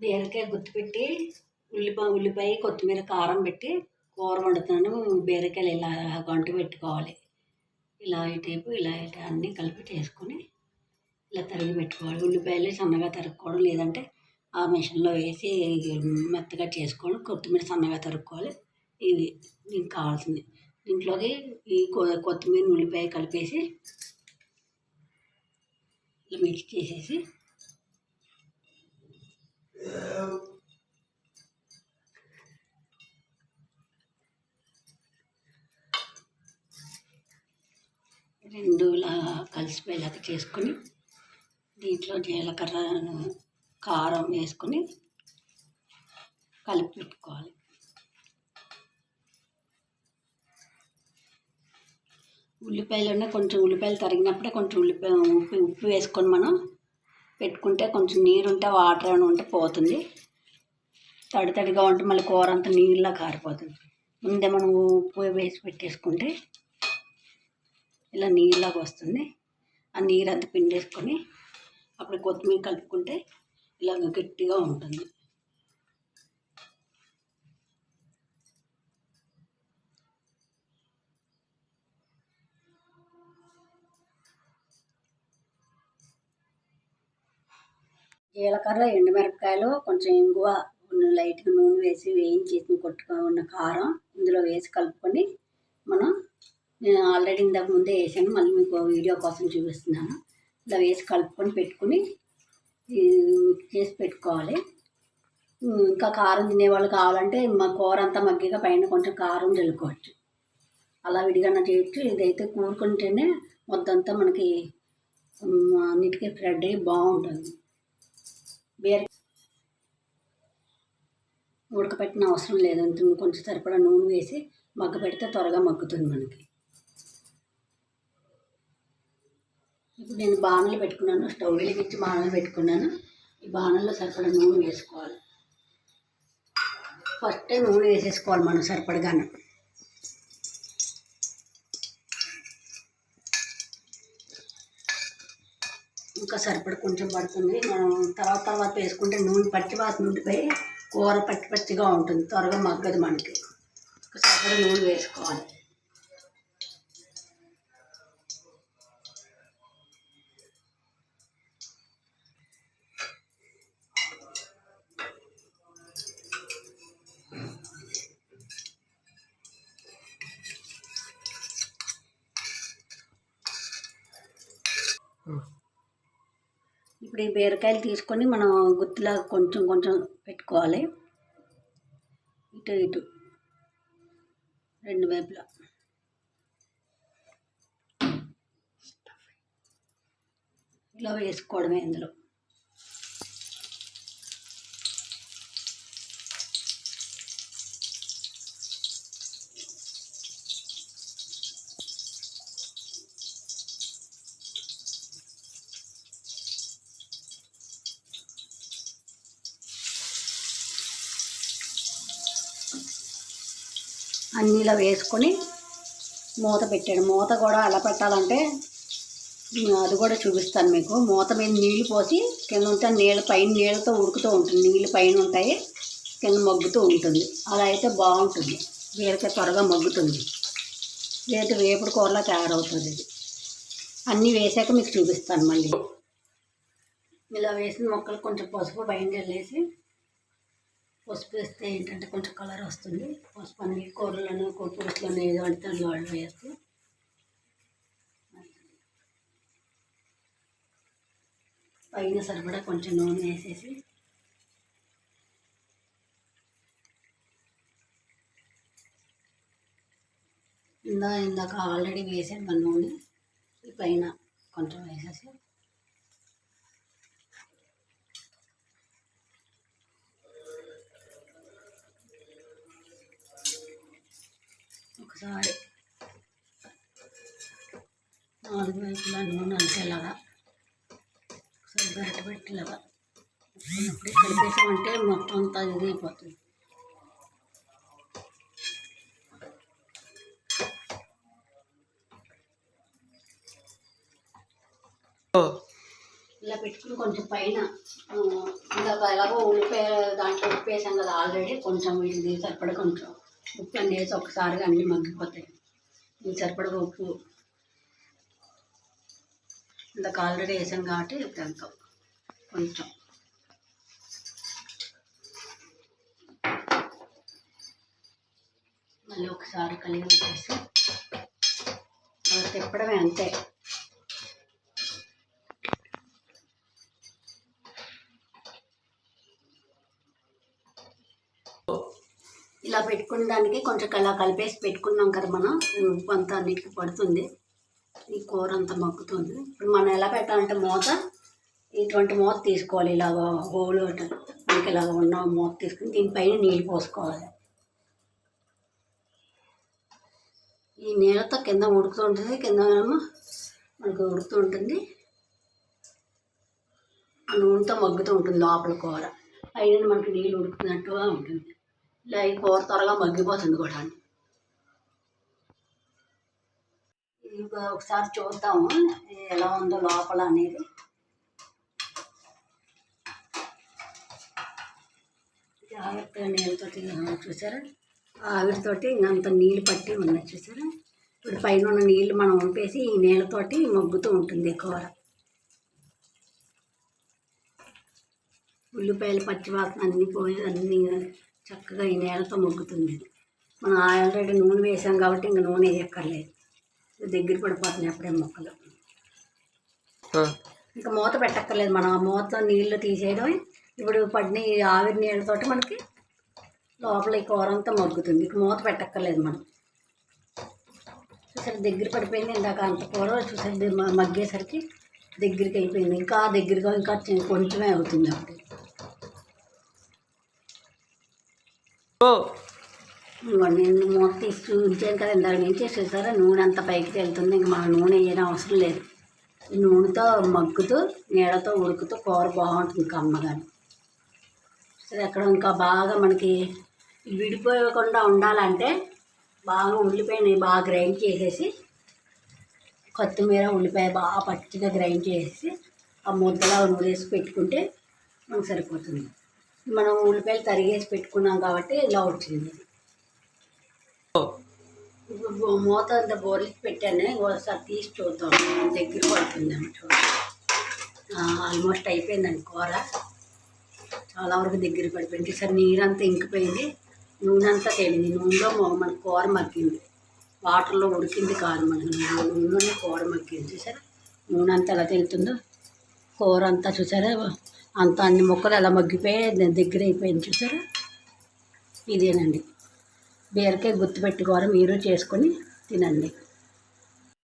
బీరకాయ గుర్తుపెట్టి ఉల్లిపాయ కొత్తిమీర కారం పెట్టి కూర వండుతాను. బీరకాయలు ఇలా గంటు పెట్టుకోవాలి. ఇలా ఇటేపు ఇలా ఇటు అన్నీ కలిపి చేసుకొని ఇలా తరిగి పెట్టుకోవాలి. ఉల్లిపాయలు సన్నగా తరుక్కోవడం, లేదంటే ఆ మిషన్లో వేసి మెత్తగా చేసుకోవడం. కొత్తిమీర సన్నగా తరుక్కోవాలి. ఇది దీనికి కావాల్సింది. దీంట్లోకి ఈ కొత్తిమీర ఉల్లిపాయ కలిపేసి ఇలా మిక్స్ చేసేసి రెండు ఇలా కలిసిపోయేలాగా చేసుకొని దీంట్లో జీలకర్ర కారం వేసుకొని కలిపి పెట్టుకోవాలి. ఉల్లిపాయలు తరిగినప్పుడే కొంచెం ఉప్పు వేసుకొని మనం పెట్టుకుంటే కొంచెం నీరు ఉంటే వాటర్ ఏమైనా ఉంటే పోతుంది. తడిగా ఉంటే మళ్ళీ కూర అంతా నీళ్ళలా కారిపోతుంది. ముందే మనం ఉప్పు వేసి పెట్టేసుకుంటే ఇలా నీళ్ళలాగా వస్తుంది. ఆ నీరు అంతా పిండేసుకొని అప్పుడు కొత్తిమీర కలుపుకుంటే ఇలా గట్టిగా ఉంటుంది. జీలకర్ర, ఎండుమిరపకాయలు, కొంచెం ఇంగువ, లైట్గా నూనె వేసి వేయించి కొట్టుకున్న కారం ఇందులో వేసి కలుపుకొని నేను ఆల్రెడీ ఇంతకు ముందే వేసాను, మళ్ళీ మీకు వీడియో కోసం చూపిస్తున్నాను. ఇలా వేసి కలుపుకొని పెట్టుకుని మిక్స్ చేసి పెట్టుకోవాలి. ఇంకా కారం తినేవాళ్ళు కావాలంటే మా కూర అంతా మగ్గిగా పైన కొంచెం కారం చల్లుకోవచ్చు. అలా విడిగా చేయొచ్చు. ఇదైతే కూరుకుంటేనే మొత్తంతా మనకి అన్నిటికీ స్ప్రెడ్ అయ్యి బాగుంటుంది. ఉడకపెట్టిన అవసరం లేదంటే కొంచెం సరిపడా నూనె వేసి మగ్గ పెడితే త్వరగా మగ్గుతుంది మనకి. ఇప్పుడు నేను బాణలు పెట్టుకున్నాను, స్టవ్ వెలిగించి బాణలు పెట్టుకున్నాను. ఈ బాణల్లో సరిపడా నూనె వేసుకోవాలి. ఫస్టే నూనె వేసేసుకోవాలి మనం సరిపడగానే. ఇంకా సరిపడ కొంచెం పడుతుంది. మనం తర్వాత వేసుకుంటే నూనె పచ్చి వాసన ఉండిపోయి కూర పచ్చిగా ఉంటుంది, త్వరగా మగ్గదు మనకి. సరిపడ నూనె వేసుకోవాలి. ఇప్పుడు ఈ బీరకాయలు తీసుకొని మనం గుత్తిలాగా కొంచెం పెట్టుకోవాలి. ఇటు రెండు వైపులా ఇలా వేసుకోవడమే. ఇందులో అన్నీ ఇలా వేసుకొని మూత పెట్టాడు. మూత కూడా ఎలా పెట్టాలంటే అది కూడా చూపిస్తాను మీకు. మూత మీద నీళ్ళు పోసి కింద ఉంటే నీళ్ళతో ఉడుకుతూ ఉంటుంది. నీళ్ళు పైన ఉంటాయి, కింద మగ్గుతూ ఉంటుంది. అలా అయితే బాగుంటుంది. బీరకాయ త్వరగా మగ్గుతుంది. లేదా వేపుడు కూరలా తయారవుతుంది. ఇది అన్నీ వేసాక మీకు చూపిస్తాను మళ్ళీ. ఇలా వేసిన మొక్కలు కొంచెం పసుపు పైన చల్లేసి, పసుపు వేస్తే ఏంటంటే కొంచెం కలర్ వస్తుంది. పసుపు అన్ని కూరలను పులుసులను ఏదో అంటే వాళ్ళు వేస్తే పైన సరిపడా కొంచెం నూనె వేసేసి ఇందాక ఆల్రెడీ వేసాను మన నూనె పైన కొంచెం వేసేసి ఒకసారి 4 వైపులా నూనె అంటేలాగా ఒకసారి గరిటె పెట్టేలాగా అప్పుడే కలిపేసామంటే మొత్తం అంతా ఇది అయిపోతుంది. ఇలా పెట్టుకుని ఇప్పుడు కొంచెం పైన ఇందాక ఎలాగో ఉల్లిపాయ దాంట్లో ఉప్పు వేసాం కదా ఆల్రెడీ, కొంచెం ఇది సరిపడ కొంచెం ఉప్పు అన్నీ వేసి ఒకసారిగా అన్నీ మగ్గిపోతాయి. ఇది సరిపడ ఉప్పు ఇందాక ఆల్రెడీ వేసాను కాబట్టి ఇప్పుడు వెళ్తాం కొంచెం. మళ్ళీ ఒకసారి కలిగి వచ్చేసి తిప్పడమే అంతే. ఇలా పెట్టుకున్న దానికి కొంచెం అలా కలిపేసి పెట్టుకున్నాం కదా మనం, ఉప్పు అంతా అన్నిటికి పడుతుంది, ఈ కూర అంతా మగ్గుతుంది. ఇప్పుడు మనం ఎలా పెట్టాలంటే మూత ఇటువంటి మూత తీసుకోవాలి, ఇలాగ హోల్ మనకి ఇలాగ ఉన్న మూత తీసుకుని దీనిపైన నీళ్ళు పోసుకోవాలి. ఈ నీళ్ళతో కింద ఉడుకుతూ ఉంటుంది, కింద మనకు ఉడుకుతూ ఉంటుంది, నూనెతో మగ్గుతూ ఉంటుంది లోపల కూర, పైన మనకి నీళ్ళు ఉడుకుతున్నట్టుగా ఉంటుంది. ఇలా ఈ కూర త్వరగా మగ్గిపోతుంది కూడా. ఇది ఒకసారి చూద్దాము ఎలా ఉందో లోపల అనేది. జాగ్రత్తగా నీళ్ళతోటి చూసారా, ఆవిరితోటి అంత నీళ్ళు పట్టి ఉన్నాయి చూసారా. ఇప్పుడు పైన ఉన్న నీళ్ళు మనం వంపేసి ఈ నీళ్ళతోటి మగ్గుతూ ఉంటుంది కూర. ఉల్లిపాయలు పచ్చివాసన అన్నీ పోయి అన్నీ చక్కగా ఈ నీళ్ళతో మగ్గుతుంది. మనం ఆల్రెడీ నూనె వేసాం కాబట్టి ఇంకా నూనె వేయక్కర్లేదు, దగ్గర పడిపోతున్నాయి అప్పుడే ముక్కలు. ఇంకా మూత పెట్టక్కర్లేదు, మనం ఆ మూత నీళ్ళు తీసేయడం. ఇప్పుడు పడిన ఆవిరి నీళ్ళతోటి మనకి లోపల ఈ కూర అంతా మగ్గుతుంది, ఇక మూత పెట్టక్కర్లేదు మనం. చూసారు దగ్గర పడిపోయింది, ఇందాక అంత కూర చూసారు మగ్గేసరికి దగ్గరికి అయిపోయింది, ఇంకా దగ్గరగా ఇంకా కొంచెమే అవుతుంది అప్పుడు. నేను మూత తీసి చూపించాను కదా ఇందాక నుంచి, చూసారా నూనె అంత పైకి వెళ్తుంది, ఇంక మనం నూనె వేయడం అవసరం లేదు. నూనెతో మగ్గుతూ నీళ్ళతో ఉడుకుతూ కూర బాగుంటుంది కమ్మగాని. సరే అక్కడ ఇంకా బాగా మనకి విడిపోయకుండా ఉండాలంటే బాగా ఉల్లిపాయని బాగా గ్రైండ్ చేసేసి, కొత్తిమీర ఉల్లిపాయ బాగా పచ్చిగా గ్రైండ్ చేసేసి ఆ ముద్దలా నూరేసి పెట్టుకుంటే మనకు సరిపోతుంది. మనం ఉల్లిపాయలు తరిగేసి పెట్టుకున్నాం కాబట్టి ఇలా వచ్చింది. ఇప్పుడు మూత అంత బోర్లకి పెట్టాను, ఒకసారి తీసి చూద్దాం దగ్గర పడుతుందేమో చూడండి. ఆల్మోస్ట్ అయిపోయిందండి కూర, చాలా వరకు దగ్గర పడిపోయింది. సరే నీరంతా ఇంకిపోయింది, నూనె అంతా తేలింది, నూనెలో మన కూర మగ్గింది, వాటర్లో ఉడికింది కాదు, మన నూనెలోనే కూర మగ్గింది. చూసారా నూనె అంతా ఎలా తెలుతుందో, కూర అంతా చూసారా అంత అన్ని ముక్కలు ఎలా మగ్గిపోయి దగ్గర అయిపోయింది చూసారా. ఇదేనండి బీరకాయ గుత్తి పెట్టుకోవాలి, మీరు చేసుకొని తినండి.